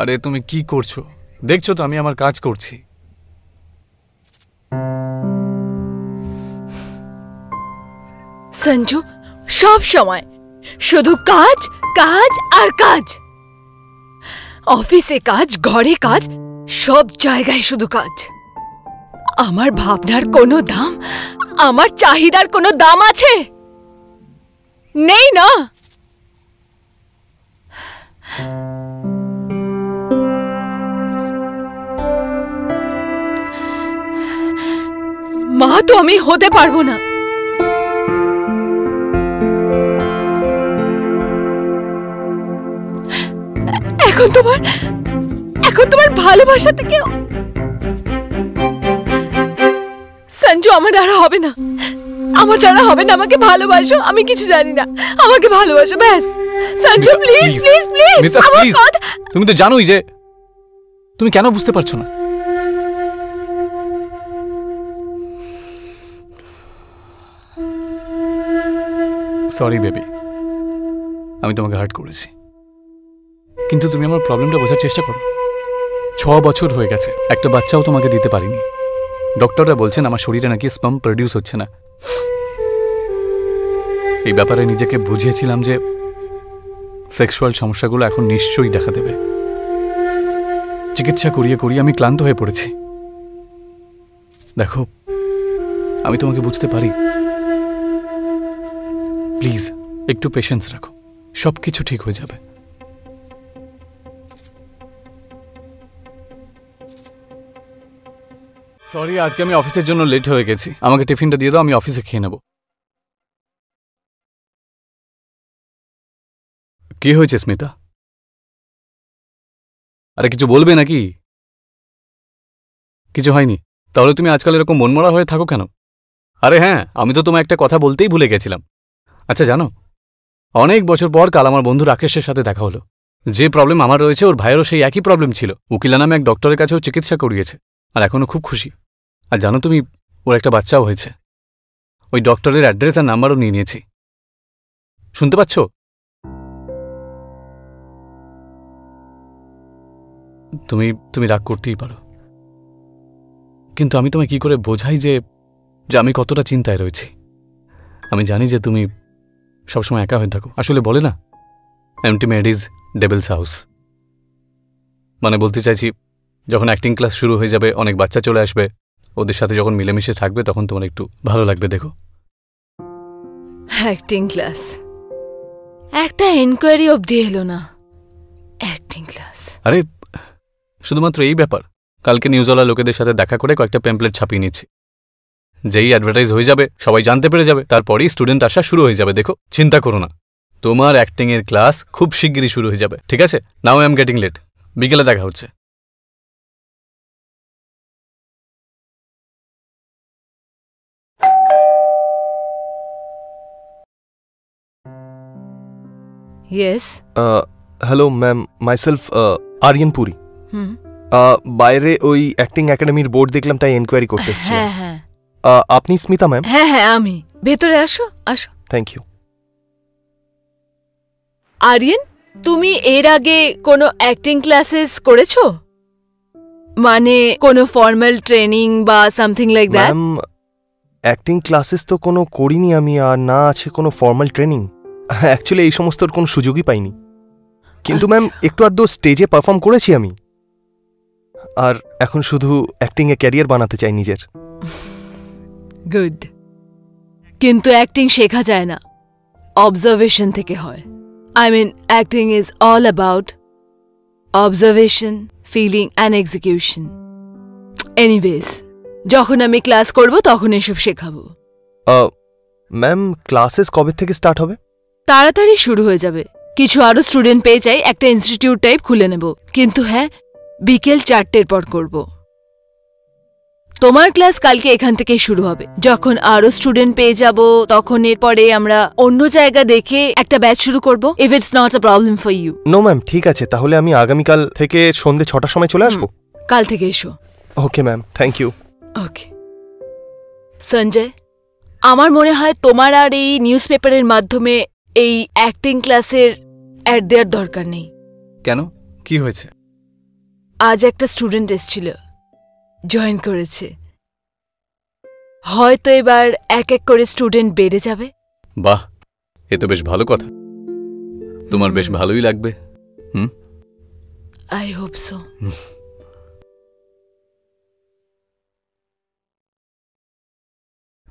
আরে তুমি কি করছো? দেখছো তো আমি আমার কাজ করছি। সঞ্জু সব সময় শুধু কাজ কাজ আর কাজ। অফিসে কাজ, ঘরে কাজ, সব জায়গায় শুধু কাজ। আমার ভাবনার কোনো দাম, আমার চাহিদার কোনো দাম আছে? নেই না। মা তো আমি হতে পারবো না। এখন তোমার ভালোবাসা থেকে সঞ্জু আমার দ্বারা হবে না, আমার দ্বারা হবে না। আমাকে ভালোবাসো, আমি কিছু জানি না, আমাকে ভালোবাসো ব্যাস। সঞ্জু প্লিজ প্লিজ প্লিজ আমার কথা। তুমি তো জানোই যে তুমি কেন বুঝতে পারছো না। সরি বেবি, আমি তোমাকে হার্ট করেছি, কিন্তু তুমি আমার প্রবলেমটা বোঝার চেষ্টা করো। 6 বছর হয়ে গেছে, একটা বাচ্চাও তোমাকে দিতে পারিনি। ডক্টররা বলছেন আমার শরীরে নাকি স্পার্ম প্রডিউস হচ্ছে না। এই ব্যাপারে নিজেকে বুঝিয়েছিলাম যে সেক্সুয়াল সমস্যাগুলো এখন নিশ্চয়ই দেখা দেবে। চিকিৎসা করিয়ে করিয়ে আমি ক্লান্ত হয়ে পড়েছি। দেখো, আমি তোমাকে বুঝতে পারি, প্লিজ একটু পেশেন্স রাখো, সব কিছু ঠিক হয়ে যাবে। সরি, আজকে আমি অফিসের জন্য লেট হয়ে গেছি। আমাকে টিফিনটা দিয়ে দাও, আমি অফিসে খেয়ে নেব। কি হয়েছে স্মিতা? আরে কিছু বলবে নাকি? কিছু হয়নি? তাহলে তুমি আজকাল এরকম মনমরা হয়ে থাকো কেন? আরে হ্যাঁ, আমি তো তোমায় একটা কথা বলতেই ভুলে গেছিলাম। আচ্ছা জানো, অনেক বছর পর কাল আমার বন্ধু রাকেশের সাথে দেখা হলো। যে প্রবলেম আমার রয়েছে ওর ভাইয়েরও সেই একই প্রবলেম ছিল। উকিলা নামে এক ডক্টরের কাছেও চিকিৎসা করিয়েছে, আর এখনও খুব খুশি। আর জানো তুমি, ওর একটা বাচ্চাও হয়েছে। ওই ডক্টরের অ্যাড্রেস আর নাম্বারও নিয়ে নিয়েছি। শুনতে পাচ্ছ? তুমি রাগ করতেই পারো, কিন্তু আমি তোমায় কি করে বোঝাই যে আমি কতটা চিন্তায় রয়েছি। আমি জানি যে তুমি সবসময় একা হয়ে থাকো। আসলে বলে না, empty mind is devil's house. মানে বলতে চাইছি, যখন অ্যাক্টিং ক্লাস শুরু হয়ে যাবে, অনেক বাচ্চা চলে আসবে, ওদের সাথে যখন মিলেমিশে থাকবে তখন তোমার একটু ভালো লাগবে। দেখো, অ্যাক্টিং ক্লাস, একটা এনকোয়ারি অবধি এলো না। অ্যাক্টিং ক্লাস, আরে শুধুমাত্র এই ব্যাপার। কালকে নিউজওয়ালা লোকেদের সাথে দেখা করে কয়েকটা প্যাম্পলেট ছাপিয়ে নিচ্ছি। যেই অ্যাডভার্টাইজ হয়ে যাবে, সবাই জানতে পেরে যাবে, তারপরেই স্টুডেন্ট আসা শুরু হয়ে যাবে। দেখো, চিন্তা করো না, তোমার অ্যাক্টিং এর ক্লাস খুব শিগগিরই শুরু হয়ে যাবে। ঠিক আছে? Now I am getting late. বিকেলে দেখা হচ্ছে। Yes. Hello ma'am, myself Aryan Puri. বাইরে ওই অ্যাক্টিং একাডেমির বোর্ড দেখলাম, তাই এনকোয়ারি করতে এসেছি। হ্যাঁ হ্যাঁ। আপনি স্মিতা ম্যাম? হ্যাঁ হ্যাঁ আমি। ভেতরে আসো আসো। Thank you. আরিয়ান, তুমি এর আগে কোনো অ্যাক্টিং ক্লাসেস করেছো? মানে কোনো ফর্মাল ট্রেনিং বা something like that? Ma'am, acting classes তো কোনো করিনি আমি, আর না আছে কোনো ফর্মাল ট্রেনিং। অ্যাকচুয়ালি এই সমস্তর কোনো সুযোগই পাইনি। কিন্তু ম্যাম, একটু আধটু স্টেজে পারফর্ম করেছি আমি, আর এখন শুধু অ্যাক্টিংয়ে ক্যারিয়ার বানাতে চাই নিজের। গুড। কিন্তু অ্যাক্টিং শেখা যায় না, অবজারভেশন থেকে হয়। I mean, acting is all about observation, feeling and execution. Anyways, যখন আমি ক্লাস করব তখন এসব শেখাবো। ম্যাম, ক্লাসেস কবে থেকে স্টার্ট হবে? তাড়াতাড়ি শুরু হয়ে যাবে। কিছু আরো স্টুডেন্ট পেয়ে চাই, একটা ইনস্টিটিউট টাইপ খুলে নেব। কিন্তু হ্যাঁ, বিকেল 4টের পর করব। তোমার ক্লাস কালকে এখান থেকেই শুরু হবে। যখন আরো স্টুডেন্ট পেয়ে যাব তখন এরপরে আমরা অন্য জায়গা দেখে একটা ব্যাচ শুরু করব, if it's not a problem for you. No ma'am, ঠিক আছে, তাহলে আমি আগামীকাল থেকে সন্ধ্যে 6টার সময় চলে আসবো। কাল থেকে এসো। Okay ma'am, thank you. Okay. Sanjay, আমার মনে হয় তোমার আর এই নিউজ পেপারের মাধ্যমে এই অ্যাক্টিং ক্লাসের অ্যাড দেওয়ার দরকার নেই। কেন? কি হয়েছে? আজ একটা স্টুডেন্ট এসেছিল, জয়েন করেছে। হয়তো এবার এক এক করে স্টুডেন্ট বেড়ে যাবে। বাহ, এ তো বেশ ভালো কথা। তোমার বেশ ভালোই লাগবে। I hope so.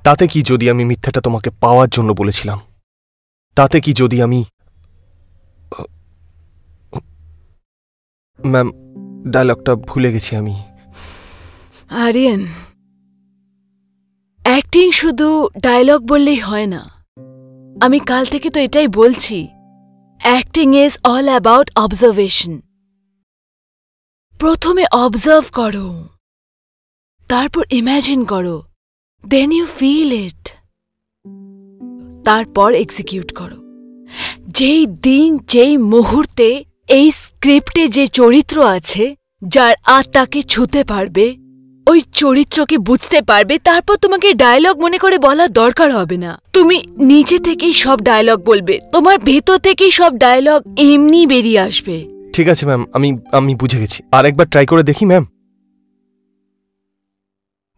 তাতে কি যদি আমি মিথ্যাটা তোমাকে পাওয়ার জন্য বলেছিলাম? তাতে কি যদি আমি ম্যাম ডায়লগটা ভুলে গেছি আমি। আরিয়ান, অ্যাক্টিং শুধু ডায়লগ বললেই হয় না। আমি কাল থেকে তো এটাই বলছি, acting is all about observation. প্রথমে অবজার্ভ করো, তারপর ইম্যাজিন করো, দেন ইউ ফিল ইট, তারপর এক্সিকিউট করো। যেই দিন যেই মুহূর্তে এই স্ক্রিপ্টে যে চরিত্র আছে যার আত্মাকে ছুঁতে পারবে, ওই চরিত্রকে বুঝতে পারবে, তারপর তোমাকে ডায়লগ মনে করে বলার দরকার হবে না। তুমি নিচে থেকেই সব ডায়লগ বলবে, তোমার ভেতর থেকেই সব ডায়লগ এমনি বেরিয়ে আসবে। ঠিক আছে ম্যাম, আমি বুঝে গেছি। আর একবার ট্রাই করে দেখি ম্যাম।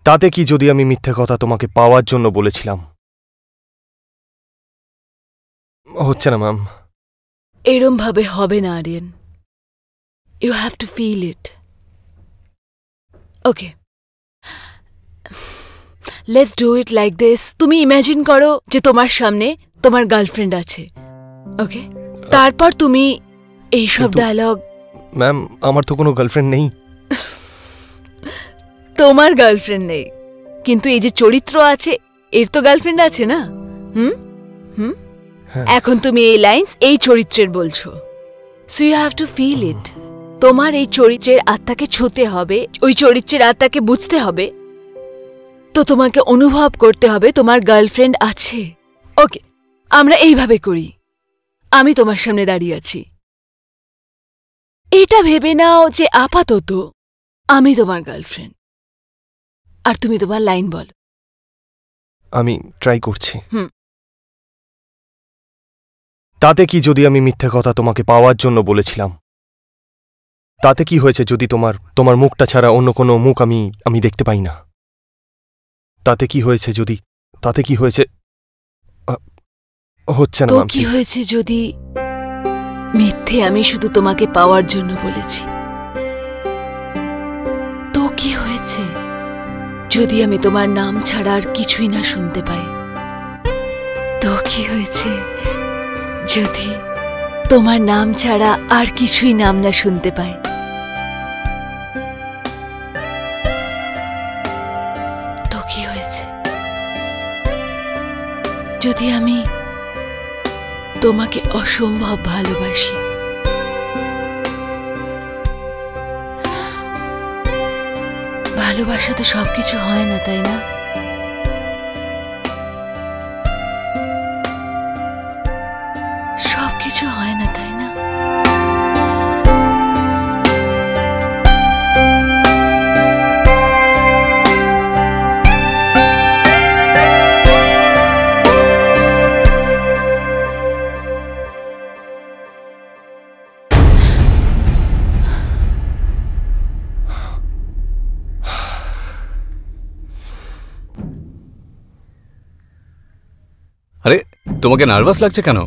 তাতে কি যদি আমি মিথ্যে কথা তোমাকে পাওয়ার জন্য বলেছিলাম? হচ্ছে না ম্যাম। এরম ভাবে হবে না Aryan, you have to feel it. Okay, let's do it like this. তুমি ইমাজিন করো যে তোমার সামনে তোমার গার্লফ্রেন্ড আছে, ওকে? তারপর তুমি এইসব ডায়লগ। ম্যাম, আমার তো কোনো গার্লফ্রেন্ড নেই। তোমার গার্লফ্রেন্ড নেই, কিন্তু এই যে চরিত্র আছে এর তো গার্লফ্রেন্ড আছে না? হুম হুম এখন তুমি এই লাইনস এই চরিত্রের বলছো, so you have to feel it. তোমার এই চরিত্রের আত্মাকে ছুঁতে হবে, ওই চরিত্রের আত্মাকে বুঝতে হবে, তো তোমাকে অনুভব করতে হবে তোমার গার্লফ্রেন্ড আছে। ওকে, আমরা এইভাবে করি। আমি তোমার সামনে দাঁড়িয়ে আছি, এটা ভেবে নাও যে আপাতত আমি তোমার গার্লফ্রেন্ড, আর তুমি তোমার লাইন বলো। আমি ট্রাই করছি। হুম। তাতে কি যদি আমি মিথ্যে কথা তোমাকে পাওয়ার জন্য বলেছিলাম? তাতে কি হয়েছে যদি তোমার মুখটা ছাড়া অন্য কোনো মুখ আমি দেখতে পাই না? তাতে কি হয়েছে যদি হচ্ছে না তো ম্যাম। কি হয়েছে যদি মিথ্যে আমি শুধু তোমাকে পাওয়ার জন্য বলেছি? তো কি হয়েছে যদি আমি তোমার নাম ছাড়া আর কিছুই না শুনতে পাই? তো কি হয়েছে যদি তোমার নাম ছাড়া আর কিছুই নাম না শুনতে পাই? তো কি হয়েছে যদি আমি তোমাকে অসম্ভব ভালোবাসি? ভালোবাসা তো সবকিছু হয় না, তাই না? সবকিছু হয় না, তাই না? আরে, তোমাকে নার্ভাস লাগছে কেন?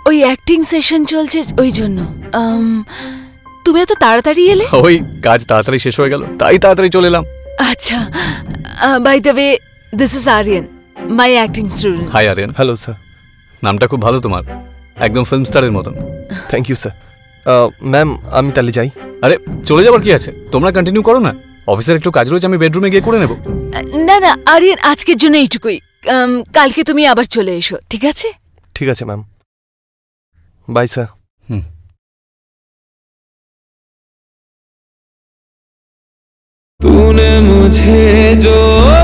ওই অ্যাক্টিং সেশন চলছে, ওই জন্য। তুমি এত তাড়াতাড়ি এলে? ওই কাজ তাড়াতাড়ি শেষ হয়ে গেল, তাই তাড়াতাড়ি চলে এলাম। আচ্ছা, by the way, this is Aryan, my acting student. Hi Aryan. Hello sir. নামটা খুব ভালো তোমার, একদম ফিল্ম স্টারের মতন। Thank you sir. ম্যাম, আমি তাহলে যাই। আরে, চলে যাবার কি আছে, তোমরা কন্টিনিউ করো না। অফিসের একটু কাজ রয়েছে, আমি বেডরুমে গিয়ে করে নেব। না না আরিয়ান, আজকের জন্য এইটুকুই। কালকে তুমি আবার চলে এসো, ঠিক আছে? ঠিক আছে ম্যাম, বাই স্যার। तूने मुझे जो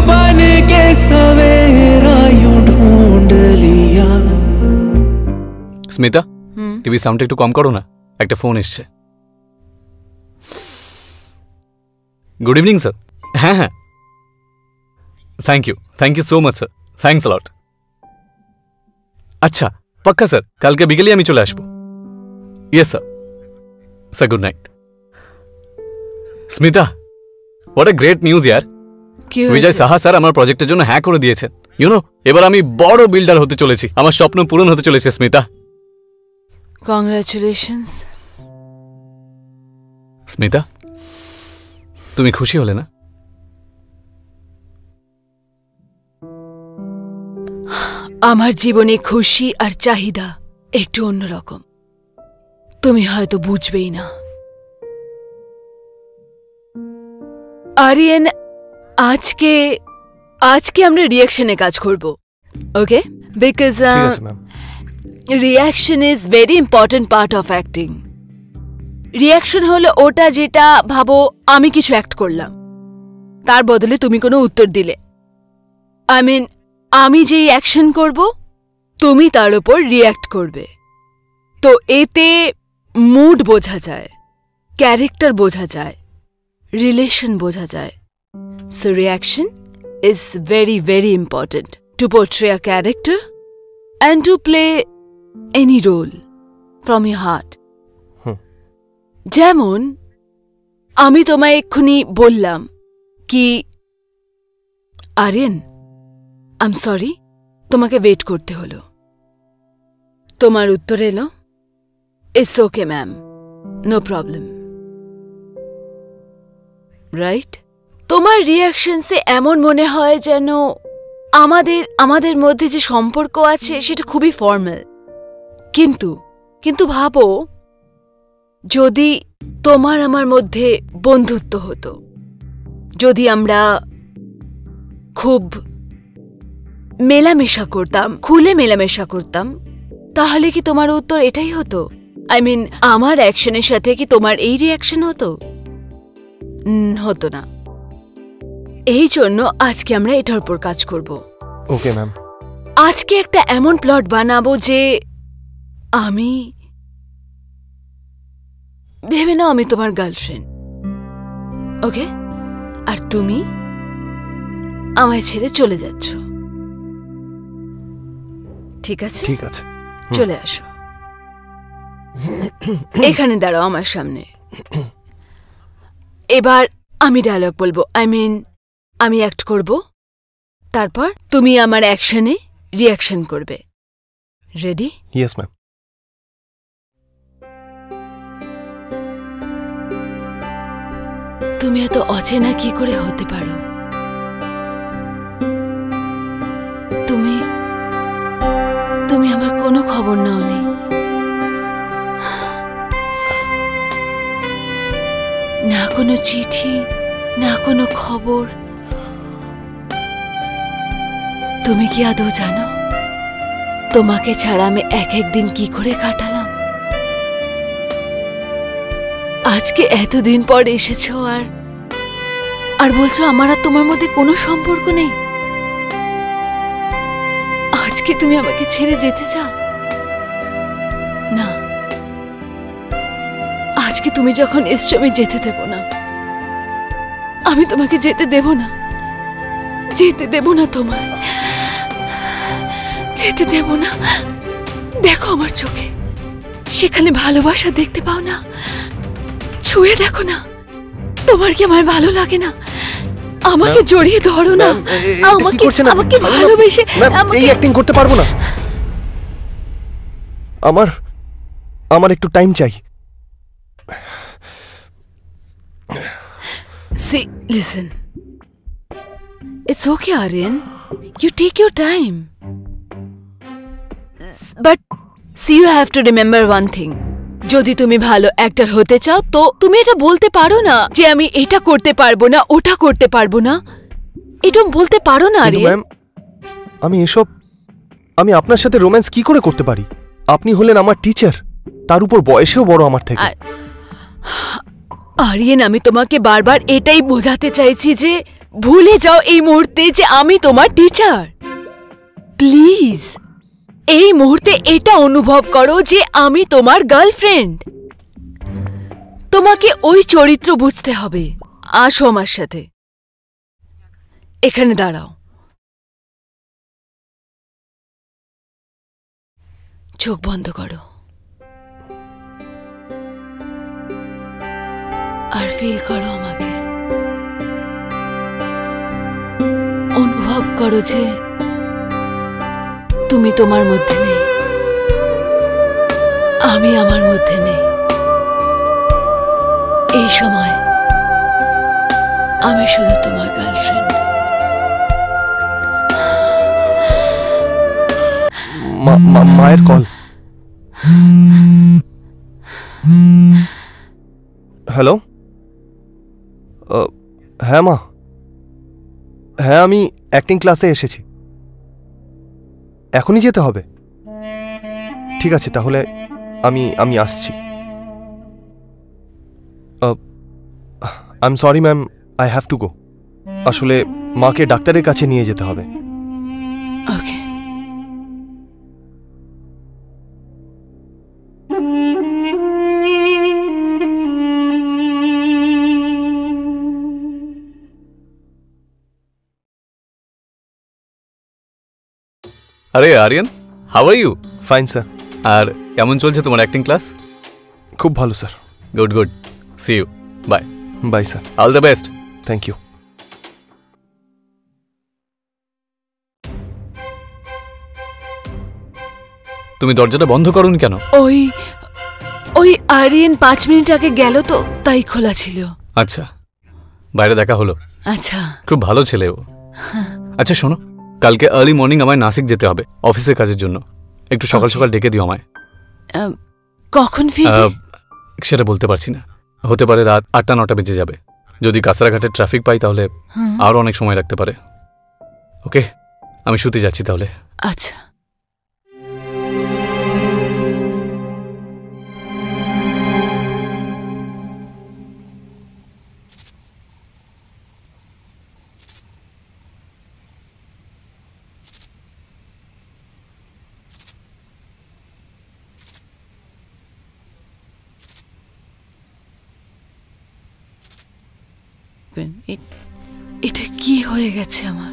बन के सवेरा यूं ढूंढ लिया। স্মিতা, টিভি সাউন্ডটা একটু কম করো না, একটা ফোন এসছে। Good evening sir. হ্যাঁ হ্যাঁ, thank you so much sir, thanks lot. আচ্ছা, পাক্কা স্যার, কালকে বিকেলে আমি চলে আসবো। Yes sir. Sir, good night. Smita, what a great news ইয়ার। কি বিজয় হয়েছে? সাহা স্যার আমার প্রজেক্টের জন্য হ্যাঁ করে দিয়েছেন। ইউনো, এবার আমি বড় বিল্ডার হতে চলেছি। আমার স্বপ্ন পূরণ হতে চলেছে স্মিতা। কংগ্রাচুলেশনস। স্মিতা, তুমি খুশি হলে না? আমার জীবনে খুশি আর চাহিদা একটু অন্যরকম, তুমি হয়তো বুঝবেই না। আরিয়ান, আজকে আমরা রিয়াকশনে কাজ করব, ওকে? বিকজ ঠিক আছে ma'am. Reaction is very important part of acting. Reaction হলো ওটা যেটা ভাবো আমি কিছু অ্যাক্ট করলাম, তার বদলে তুমি কোনো উত্তর দিলে। আই মিন, আমি যেই অ্যাকশন করব তুমি তার উপর রিয়্যাক্ট করবে। তো এতে মুড বোঝা যায়, ক্যারেক্টার বোঝা যায়, রিলেশন বোঝা যায়। So reaction is very very important to portray a character and to play any role from your heart. যেমন আমি তোমায় এক্ষুনি বললাম কি আরিয়ান, আই এম সরি, তোমাকে ওয়েট করতে হলো। তোমার উত্তর এলো, it's okay ma'am, no problem, right? তোমার রিয়াকশনসে এমন মনে হয় যেন আমাদের মধ্যে যে সম্পর্ক আছে সেটা খুবই ফর্মাল। কিন্তু ভাবো, যদি তোমার আমার মধ্যে বন্ধুত্ব হতো, যদি আমরা খুব মেলামেশা করতাম, খুলে মেলামেশা করতাম, তাহলে কি তোমার উত্তর এটাই হতো? আই মিন, আমার অ্যাকশনের সাথে কি তোমার এই রিয়াকশন হতো? হতো না। এই জন্য আজকে আমরা এটার উপর কাজ করব। Okay ma'am. আজকে একটা এমন প্লট বানাবো যে আমি ভেবে নাও আমি তোমার গার্লফ্রেন্ড, ওকে? আর তুমি আমায় ছেড়ে চলে যাচ্ছ, ঠিক আছে? ঠিক আছে। চলে আসো, এখানে দাঁড়াও আমার সামনে। এবার আমি ডায়লগ বলবো, আই মিন আমি অ্যাক্ট করব, তারপর তুমি আমার অ্যাকশনে রিয়াকশন করবে। রেডি? Yes ma'am. তুমি এত অচেনা কি করে হতে পারো? তুমি আমার কোনো খবর নাওনি। না কোনো চিঠি, না কোনো খবর। তুমি কি আদৌ জানো তোমাকে ছাড়া আমি এক দিন কি করে কাটালাম? আজকে এতদিন পর এসেছো আর বলছো আমার আর তোমার মধ্যে কোনো সম্পর্ক নেই। আজকে তুমি আমাকে ছেড়ে যেতে চাও না? আজকে তুমি যখন এসছো আমি যেতে দেব না, আমি তোমাকে যেতে দেব না, যেতে দেব না, তোমায় যেতে দেব না। দেখো আমার চোখে, সেখানে ভালোবাসা দেখতে পাও না? ছুঁয়ে দেখো না, তোমার কি আমার ভালো লাগে না? আমাকে জড়িয়ে ধরো না, আমাকে ভালোবেসে। এই অ্যাক্টিং করতে পারবো না, আমার একটু টাইম চাই। See, listen. It's okay, Aryan. You take your time. But see, you have to remember one thing. যদি তুমি ভালো অ্যাক্টর হতে চাও তো তুমি এটা বলতে পারো না যে আমি এটা করতে পারবো না, ওটা করতে পারবো না। এটা বলতে পারো না আরিয়ান। ম্যাম, আমি আপনার সাথে রোম্যান্স কি করে করতে পারি? আপনি হলেন আমার টিচার, তার উপর বয়সেও বড় আমার থেকে। আরিয়ান, আমি তোমাকে বারবার এটাই বোঝাতে চাইছি যে ভুলে যাও এই মুহূর্তে যে আমি তোমার টিচার। প্লিজ এই মুহূর্তে এটা অনুভব করো যে আমি তোমার গার্লফ্রেন্ড। তোমাকে ওই চরিত্র বুঝতে হবে। আসো আমার সাথে, এখানে দাঁড়াও, চোখ বন্ধ করো আর ফিল করো আমাকে। অনুভব করো যে তুমি তোমার মধ্যে নেই, আমি আমার মধ্যে নেই। এই সময় আমি শুধু তোমার গার্লফ্রেন্ড। মায়ের কল। হ্যালো, হ্যাঁ মা, হ্যাঁ আমি অ্যাক্টিং ক্লাসে এসেছি, এখনই যেতে হবে। ঠিক আছে তাহলে আমি আমি আসছি। I am sorry ma'am, I have to go. আসলে মাকে ডাক্তারের কাছে নিয়ে যেতে হবে। ওকে। আরে Aryan, how are you? Fine sir. আর কেমন চলছে তোমার অ্যাক্টিং ক্লাস? খুব ভালো sir. Good good, see you, bye. Bye sir. All the best. Thank you. তুমি দরজাটা বন্ধ করোনি কেন? ওই ওই আরিয়ান 5 মিনিট আগে গেল তো, তাই খোলা ছিল। আচ্ছা, বাইরে দেখা হলো। আচ্ছা, খুব ভালো ছেলে ও। আচ্ছা শোনো, কালকে আর্লি মর্নিং আমায় নাসিক যেতে হবে অফিসের কাজের জন্য। একটু সকাল সকাল ডেকে দিও আমায়। কখন ফিরবে? সেটা বলতে পারছি না, হতে পারে রাত 8টা-9টা বেজে যাবে। যদি কাছারাঘাটে ট্রাফিক পাই তাহলে আরও অনেক সময় লাগতে পারে। ওকে, আমি শুতে যাচ্ছি তাহলে। আচ্ছা। এটা কি হয়ে গেছে আমার?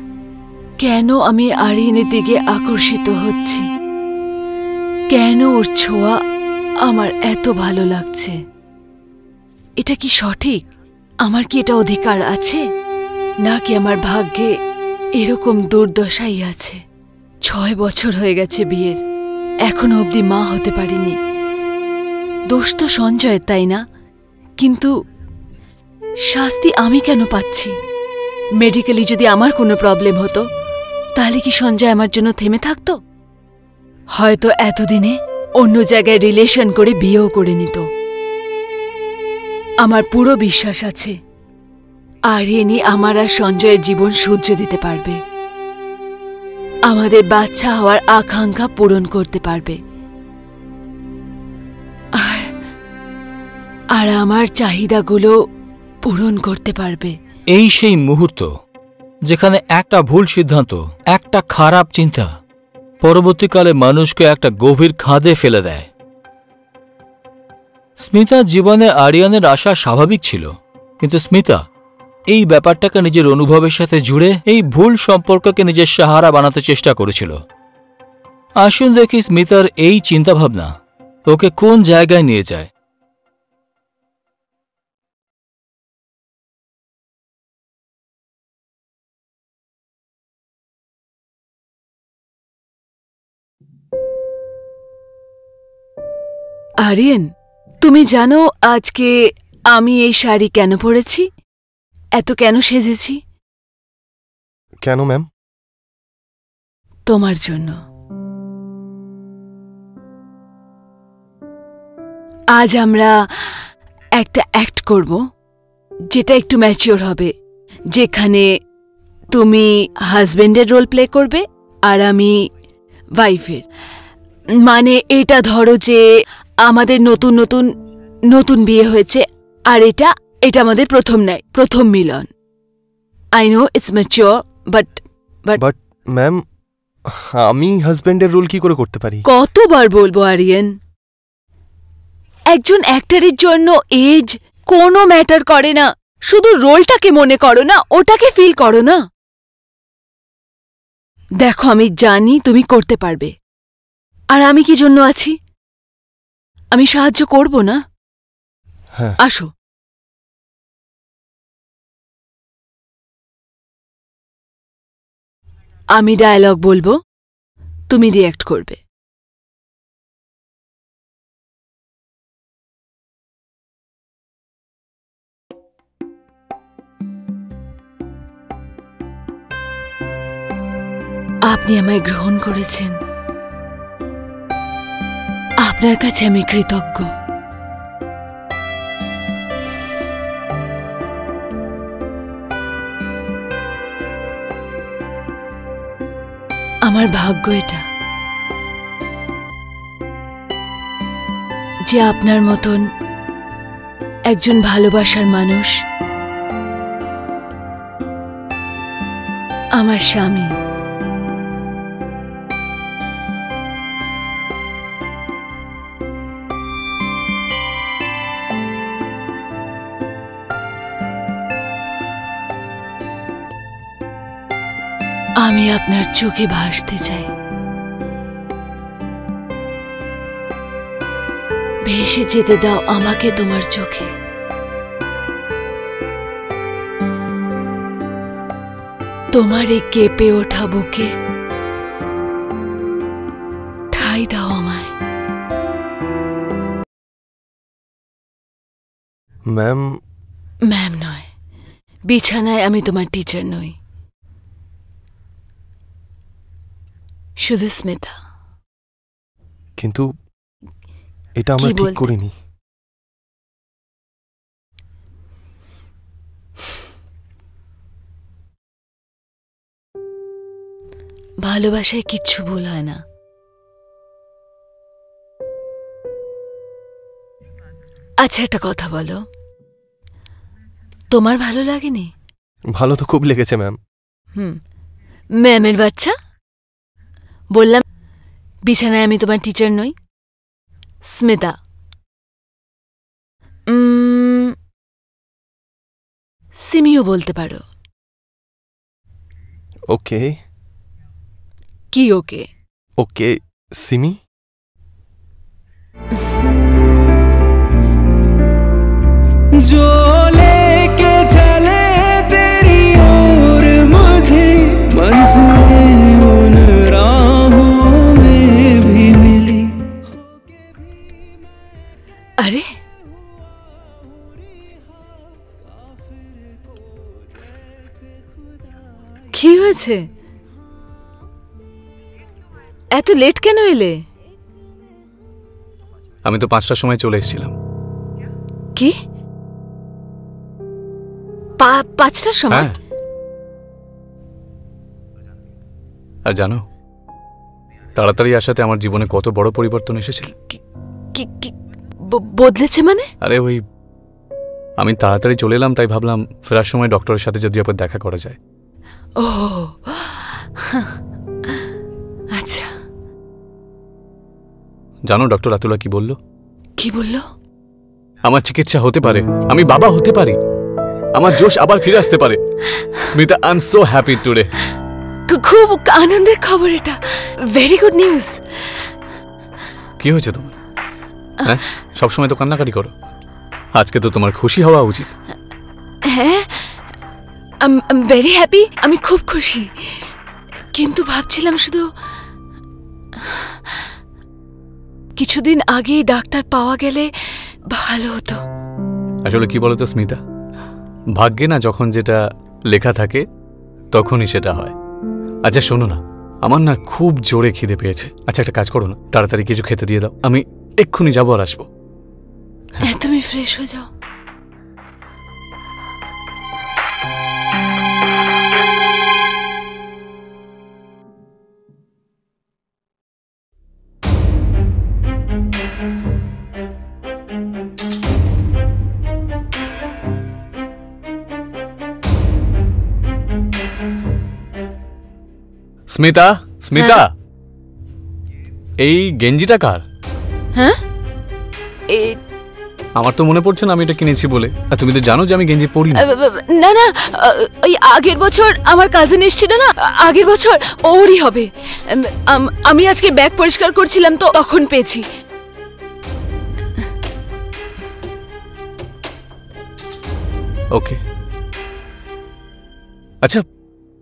কেন আমি আরিয়ানের দিকে আকর্ষিত হচ্ছি? কেন ওর ছোঁয়া আমার এত ভালো লাগছে? এটা কি সঠিক? আমার কি এটা অধিকার আছে, নাকি আমার ভাগ্যে এরকম দুর্দশাই আছে? 6 বছর হয়ে গেছে বিয়ের, এখনো অবধি মা হতে পারিনি। দোষ তো সঞ্জয়ের, তাই না? কিন্তু শাস্তি আমি কেন পাচ্ছি? মেডিকেলি যদি আমার কোনো প্রবলেম হতো তাহলে কি সঞ্জয় আমার জন্য থেমে থাকতো? হয়তো এতদিনে অন্য জায়গায় রিলেশন করে বিয়েও করে নিত। আমার পুরো বিশ্বাস আছে আরিয়ানই আমার আর সঞ্জয়ের জীবন সূর্য দিতে পারবে, আমাদের বাচ্চা হওয়ার আকাঙ্ক্ষা পূরণ করতে পারবে, আর আমার চাহিদাগুলো পূরণ করতে পারবে। এই সেই মুহূর্ত যেখানে একটা ভুল সিদ্ধান্ত, একটা খারাপ চিন্তা পরবর্তীকালে মানুষকে একটা গভীর খাদে ফেলে দেয়। স্মিতার জীবনে আরিয়ানের আসা স্বাভাবিক ছিল, কিন্তু স্মিতা এই ব্যাপারটাকে নিজের অনুভবের সাথে জুড়ে এই ভুল সম্পর্ককে নিজের সাহারা বানাতে চেষ্টা করেছিল। আসুন দেখি স্মিতার এই চিন্তাভাবনা ওকে কোন জায়গায় নিয়ে যায়। আরিয়ান, তুমি জানো আজকে আমি এই শাড়ি কেন পরেছি, এত কেন সেজেছি? কেন ম্যাম? তোমার জন্য। আজ আমরা একটা অ্যাক্ট করব যেটা একটু ম্যাচিওর হবে, যেখানে তুমি হাজবেন্ডের রোল প্লে করবে আর আমি ওয়াইফের। মানে এটা ধরো যে আমাদের নতুন নতুন নতুন বিয়ে হয়েছে, আর এটা আমাদের প্রথম মিলন। I know it's mature, but ma'am আমি হাজবেন্ডের রোল কি করে করতে পারি? কতবার বলবো আরিয়ান, একজন অ্যাক্টরের জন্য এজ কোনো ম্যাটার করে না, শুধু রোলটাকে মনে করো না, ওটাকে ফিল করো না। দেখো আমি জানি তুমি করতে পারবে, আর আমি কি জন্য আছি? আমি সাহায্য করব না? হ্যাঁ। আসো। আমি ডায়লগ বলবো, তুমি রিঅ্যাক্ট করবে। আপনি আমায় গ্রহণ করেছেন, আপনার কাছে আমি কৃতজ্ঞ। আমার ভাগ্য এটা যে আপনার মতন একজন ভালোবাসার মানুষ আমার স্বামী। আমি আপনার চোখে ভাসতে চাই, ভেসে যেতে দাও আমাকে তোমার চোখে। তোমার এই কেঁপে ওঠা বুকে ঠাঁই দাও আমায়। ম্যাম, ম্যাম নয়, বিছানায় আমি তোমার টিচার নই, শুধু স্মিতা। কিন্তু এটা আমরা কি ঠিক বলতে? করিনি। ভালোবাসায় কিচ্ছু ভুল হয় না। আচ্ছা, একটা কথা বলো, তোমার ভালো লাগেনি? ভালো তো খুব লেগেছে ম্যাম। ম্যামের বাচ্চা, বললাম বিছানায় আমি তোমার টিচার নই। স্মিতা, সিমিও বলতে পারো। ওকে কি ওকে? ওকে সিমি। जो लेके चले तेरी ओर मुझे मंजिलें उन राहों में भी मिली। আরে, কি হয়েছে? এত লেট কেন এলে? আমি তো 5টার সময় চলে এসেছিলাম। কি 5টার সময়? হ্যাঁ, আর জানো তাড়াতাড়ি আসাতে আমার জীবনে কত বড় পরিবর্তন এসেছে। কি কি বদলেছে মানে? আরে ওই আমি তাড়াতাড়ি চলে এলাম, তাই ভাবলাম ফেরার সময় ডক্টরের সাথে যদি আবার দেখা করা যায়। ও আচ্ছা। জানো ডক্টর আতুলা কি বলল? কি বললো? আমার চিকিৎসা হতে পারে, আমি বাবা হতে পারি, আমার জোশ আবার ফিরে আসতে পারে। Smita, I am so happy today. খুব আনন্দের খবর এটা, ভেরি গুড নিউজ। কি হয়েছে তোমার? হ্যাঁ, সবসময় তো কান্নাকাটি করো, আজকে তো তোমার খুশি হওয়া উচিত। হ্যাঁ, আই এম ভেরি হ্যাপি, আমি খুব খুশি। কিন্তু ভাবছিলাম শুধু কিছুদিন আগেই ডাক্তার পাওয়া গেলে ভালো হতো। আসলে কি বলতো স্মিতা, ভাগ্যে না যখন যেটা লেখা থাকে তখনই সেটা হয়। আচ্ছা শোনো না, আমার না খুব জোরে খিদে পেয়েছে। আচ্ছা একটা কাজ করো না, তাড়াতাড়ি কিছু খেতে দিয়ে দাও, আমি এক্ষুনি যাবো আর আসবো। তুমি ফ্রেশ হয়ে যাও। স্মিতা, স্মিতা, এই গেঞ্জিটা কার? হ্যাঁ, আমার তো মনে পড়ছে না আমি এটা কিনেছি বলে। আর তুমি তো জানো যে আমি গেঞ্জি পরি না। না না, ওই আগের বছর আমার কাজিন এসেছিল না, আগের বছর ওরই হবে। আমি আজকে ব্যাগ পরিষ্কার করছিলাম তো তখন পেয়েছি। ওকে, আচ্ছা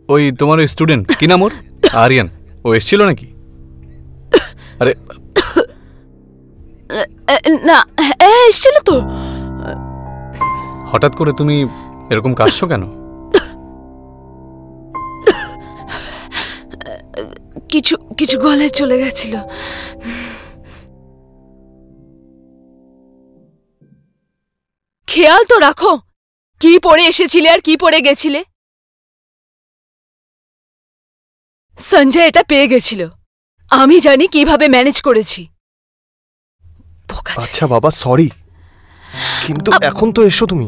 ওই তোমার ওই স্টুডেন্ট কি নাম ওর? আরিয়ান, ও এসছিল নাকি? আরে না, এসছিল তো। হঠাৎ করে তুমি এরকম কাঁদছো কেন? কিছু কিছু গলায় চলে গেছিল। খেয়াল তো রাখো কি পরে এসেছিলে আর কি পরে গেছিলে। সঞ্জয় এটা পেয়ে গেছিল, আমি জানি কিভাবে ম্যানেজ করেছি। আচ্ছা বাবা, সরি, কিন্তু এখন তো এসো তুমি।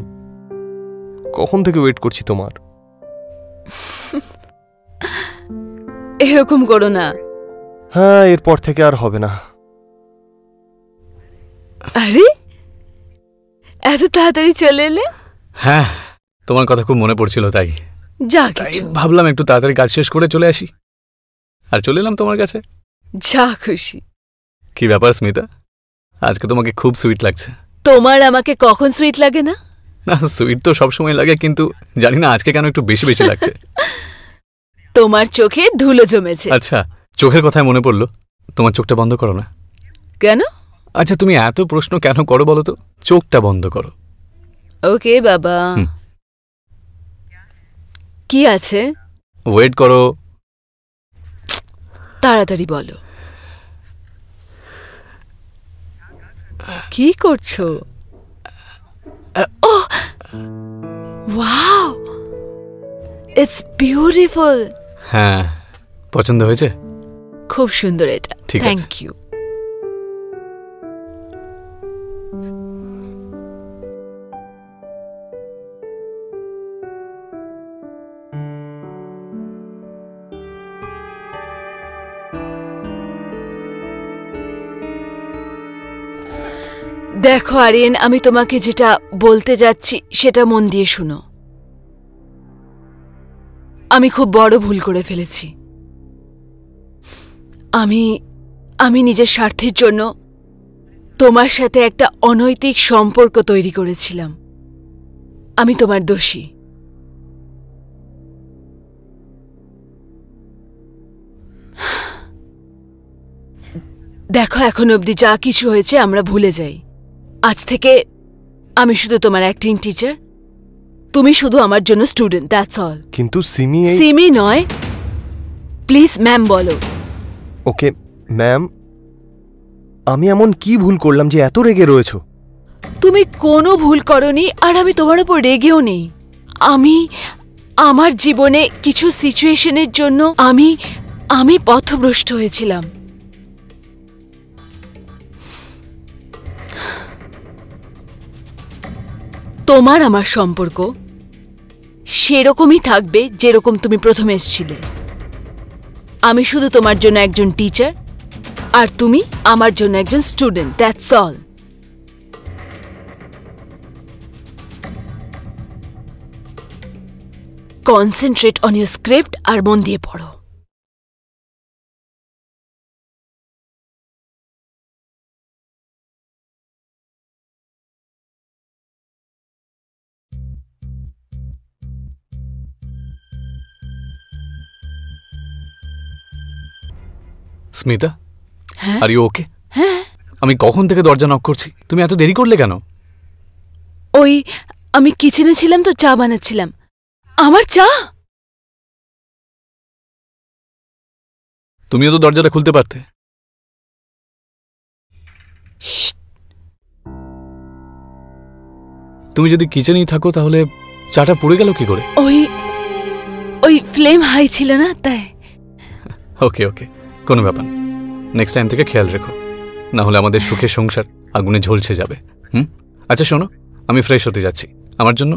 কখন থেকে ওয়েট করছি তোমার। এরকম করো না। হ্যাঁ, এরপর থেকে আর হবে না। আরে এত তাড়াতাড়ি চলে এলে? হ্যাঁ, তোমার কথা খুব মনে পড়ছিল, তাই যা কিছু ভাবলাম একটু তাড়াতাড়ি কাজ শেষ করে চলে আসি, আর চলে এলাম তোমার কাছে। যা খুশি। কি ব্যাপার স্মিতা, আজকে তোমাকে খুব সুইট লাগছে। তোমার আমাকে কখন সুইট লাগে না? না, সুইট তো সবসময় লাগে, কিন্তু জানি না আজকে কেন একটু বেশি বেশি লাগছে। তোমার চোখে ধুলো জমেছে। আচ্ছা, চোখের কথায় মনে পড়লো, তোমার চোখটা বন্ধ করো না। কেন? আচ্ছা, তুমি এত প্রশ্ন কেন করো বলো তো? চোখটা বন্ধ করো। ওকে বাবা। কি আছে? ওয়েট করো। তাড়াতাড়ি বলো। কি করছো? Oh, wow, it's beautiful. হ্যাঁ, পছন্দ হয়েছে? খুব সুন্দর এটা। ঠিক আছে। Thank you. দেখো আরিয়ান, আমি তোমাকে যেটা বলতে যাচ্ছি সেটা মন দিয়ে শুনো। আমি খুব বড় ভুল করে ফেলেছি। আমি নিজের স্বার্থের জন্য তোমার সাথে একটা অনৈতিক সম্পর্ক তৈরি করেছিলাম। আমি তোমার দোষী। দেখো, এখন অবধি যা কিছু হয়েছে আমরা ভুলে যাই। আজ থেকে আমি শুধু তোমার অ্যাক্টিং টিচার, তুমি শুধু আমার জন্য স্টুডেন্ট, দ্যাটস অল। কিন্তু সিমি সিমি নয়, প্লিজ ম্যাম বলো। ওকে ম্যাম, আমি এমন কি ভুল করলাম যে এত রেগে রয়েছো? তুমি কোনো ভুল করনি, আর আমি তোমার উপর রেগেও নেই। আমার জীবনে কিছু সিচুয়েশনের জন্য আমি পথভ্রষ্ট হয়েছিলাম। তোমার আমার সম্পর্ক সেরকমই থাকবে যেরকম তুমি প্রথমে এসেছিলে। আমি শুধু তোমার জন্য একজন টিচার, আর তুমি আমার জন্য একজন student, that's all. Concentrate on your script আর মন দিয়ে পড়ো। স্মিতা, হ্যাঁ? Are you okay? হ্যাঁ, আমি কখন থেকে দরজা নক করছি, তুমি এত দেরি করলে কেন? আমি কিচেনে ছিলাম তো, চা বানাচ্ছিলাম। আমার চা? তুমিও তো দরজাটা খুলতে পারতে। তুমি যদি কিচেনেই থাকো তাহলে চাটা পড়ে গেল কি করে? ওই ফ্লেম হাই ছিল না, তাই। ওকে ওকে, কোনো ব্যাপার। নেক্সট টাইম থেকে খেয়াল রেখো, না হলে আমাদের সুখের সংসার আগুনে ঝলসে যাবে। আচ্ছা শোনো, আমি ফ্রেশ হতে যাচ্ছি, আমার জন্য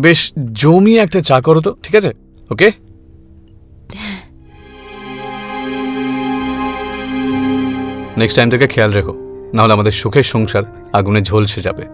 বেশ জমিয়ে একটা চা করো তো, ঠিক আছে? ওকে। নেক্সট টাইম থেকে খেয়াল রেখো, না হলে আমাদের সুখের সংসার আগুনে ঝলসে যাবে।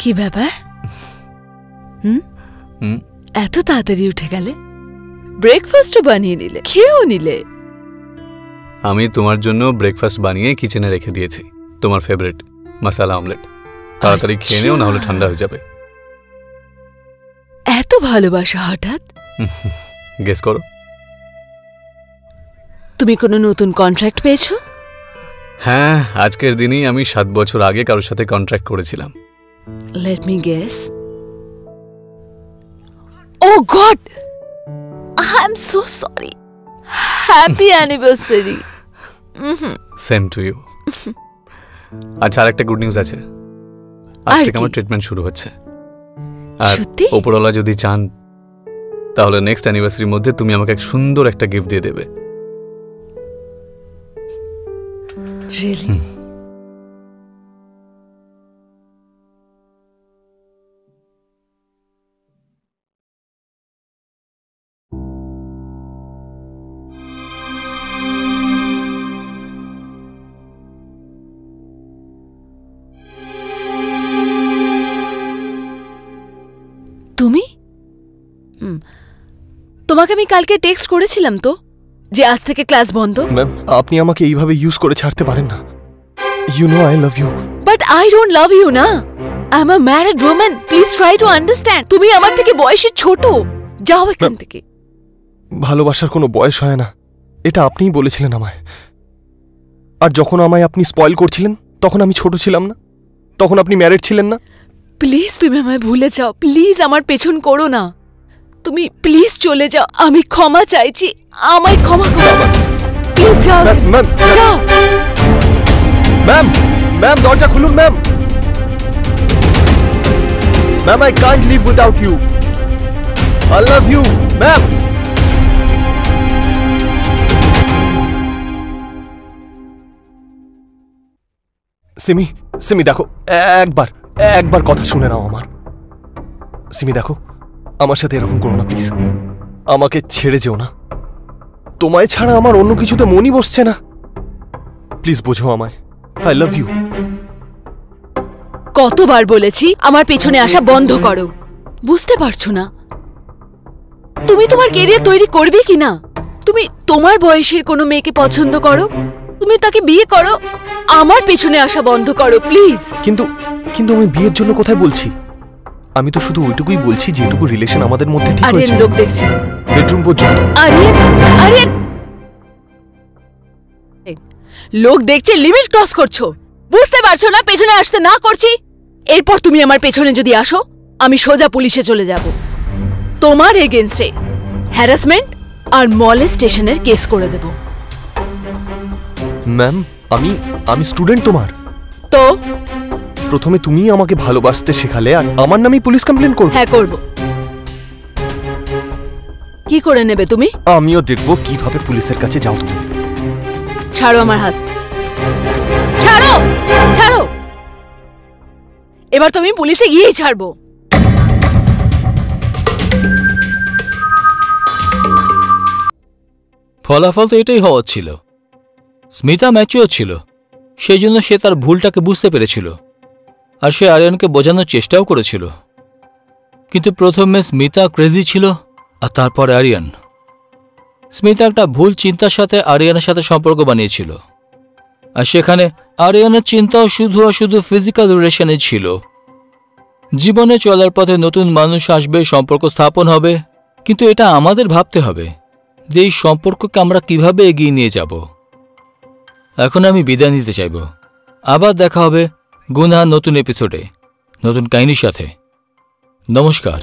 কি ব্যাপার? এত তাড়াতাড়ি উঠে গেলে? ব্রেকফাস্টও বানিয়ে নিলে, খেয়েও নিলে। আমি তোমার জন্য ব্রেকফাস্ট বানিয়ে কিচেনে রেখে দিয়েছি, তোমার ফেভারিট মশালা অমলেট। তাড়াতাড়ি খেয়ে নেও, না হলে ঠান্ডা হয়ে যাবে। এত ভালোবাসা হঠাৎ? গেস করো। তুমি কোনো নতুন কন্ট্রাক্ট পেয়েছো? হ্যাঁ, আজকের দিনই আমি 7 বছর আগে কারোর সাথে কন্ট্রাক্ট করেছিলাম। Let me guess. Oh God! I'm so sorry. Happy anniversary. Same to you. আচ্ছা, আর একটা গুড নিউজ আছে। আজ আর থেকে কি? আমার ট্রিটমেন্ট শুরু হচ্ছে। আর সত্যি? ওপরওয়ালা যদি চান তাহলে নেক্সট অ্যানিভার্সারির মধ্যে তুমি আমাকে এক সুন্দর একটা গিফট দিয়ে দেবে। Really? তুমি? তোমাকে আমি কালকে টেক্সট করেছিলাম তো যে আজ থেকে ক্লাস বন্ধ। ম্যাম, আপনি আমাকে এইভাবে ইউজ করে ছাড়তে পারেন না। You know I love you. But I don't love you না। I am a married woman. Please try to understand. তুমি আমার থেকে বয়সে ছোট। যাও এখান থেকে। ভালোবাসার কোনো বয়স হয় না, এটা আপনিই বলেছিলেন আমায়। আর যখন আমায় আপনি স্পয়েল করছিলেন তখন আমি ছোট ছিলাম না, তখন আপনি ম্যারিড ছিলেন না। প্লিজ তুমি আমায় ভুলে যাও। প্লিজ আমার পেছন করো না। তুমি প্লিজ চলে যাও। আমি ক্ষমা চাইছি, আমায় ক্ষমা করো। প্লিজ যাও, ম্যাম, যাও। ম্যাম, ম্যাম দরজা খুলুন ma'am. Ma'am, I can't live without you. I love you ma'am. Simi, Simi দেখো, একবার কথা শুনে নাও আমার। সিমি দেখো, আমার সাথে এরকম করো না প্লিজ। আমাকে ছেড়ে যেও না। তোমায় ছাড়া আমার অন্য কিছুতে মনই বসছে না। প্লিজ বোঝো আমায়। I love you. কতবার বলেছি আমার পেছনে আসা বন্ধ করো, বুঝতে পারছো না? তুমি তোমার ক্যারিয়ার তৈরি করবে কি না? তুমি তোমার বয়সের কোনো মেয়েকে পছন্দ করো, তুমি তাকে বিয়ে করো। আমার পেছনে আসা বন্ধ করো প্লিজ। কিন্তু কিন্তু আমি বিয়ের জন্য কোথায় বলছি? আমি তো শুধু ওইটুকুই বলছি যেটুকু রিলেশন আমাদের মধ্যে ঠিক আরিয়ান, হয়েছে। লোক দেখছে। বেডরুম পর্যন্ত। আরিয়ান, আরিয়ান, লোক দেখছে, লিমিট ক্রস করছো। বুঝতে পারছো না পেছনে আসতে না করছি? এরপর তুমি আমার পেছনে যদি আসো, আমি সোজা পুলিশে চলে যাব। তোমার এগেইনস্টে হ্যারাসমেন্ট আর মলেস্টেশনের কেস করে দেব। ম্যাম, আমি স্টুডেন্ট তোমার। তো প্রথমে তুমি আমাকে ভালোবাসতে শেখালে আর আমার নামে পুলিশ কমপ্লেন করবে। হ্যাঁ, করব। কি করে নেবে তুমি? আমিও দেখবো কিভাবে পুলিশের কাছে যাও তুমি। ছাড়ো আমার হাত, ছাড়ো, ছাড়ো। এবার তুমি পুলিশে গিয়েই ছাড়বো। ফলাফল তো এটাই হওয়া ছিল। স্মিতা ম্যাচিওর ছিল, সেই জন্য সে তার ভুলটাকে বুঝতে পেরেছিল আর সে আরিয়ানকে বোঝানোর চেষ্টাও করেছিল। কিন্তু প্রথমে স্মিতা ক্রেজি ছিল আর তারপরে আরিয়ান। স্মিতা একটা ভুল চিন্তার সাথে আরিয়ানের সাথে সম্পর্ক বানিয়েছিল, আর সেখানে আরিয়ানের চিন্তাও শুধু আর শুধু ফিজিক্যাল রিলেশনে ছিল। জীবনে চলার পথে নতুন মানুষ আসবে, সম্পর্ক স্থাপন হবে, কিন্তু এটা আমাদের ভাবতে হবে যে এই সম্পর্ককে আমরা কিভাবে এগিয়ে নিয়ে যাব। এখন আমি বিদায় নিতে চাইব। আবার দেখা হবে গুনহার নতুন এপিসোডে, নতুন কাহিনীর সাথে। নমস্কার।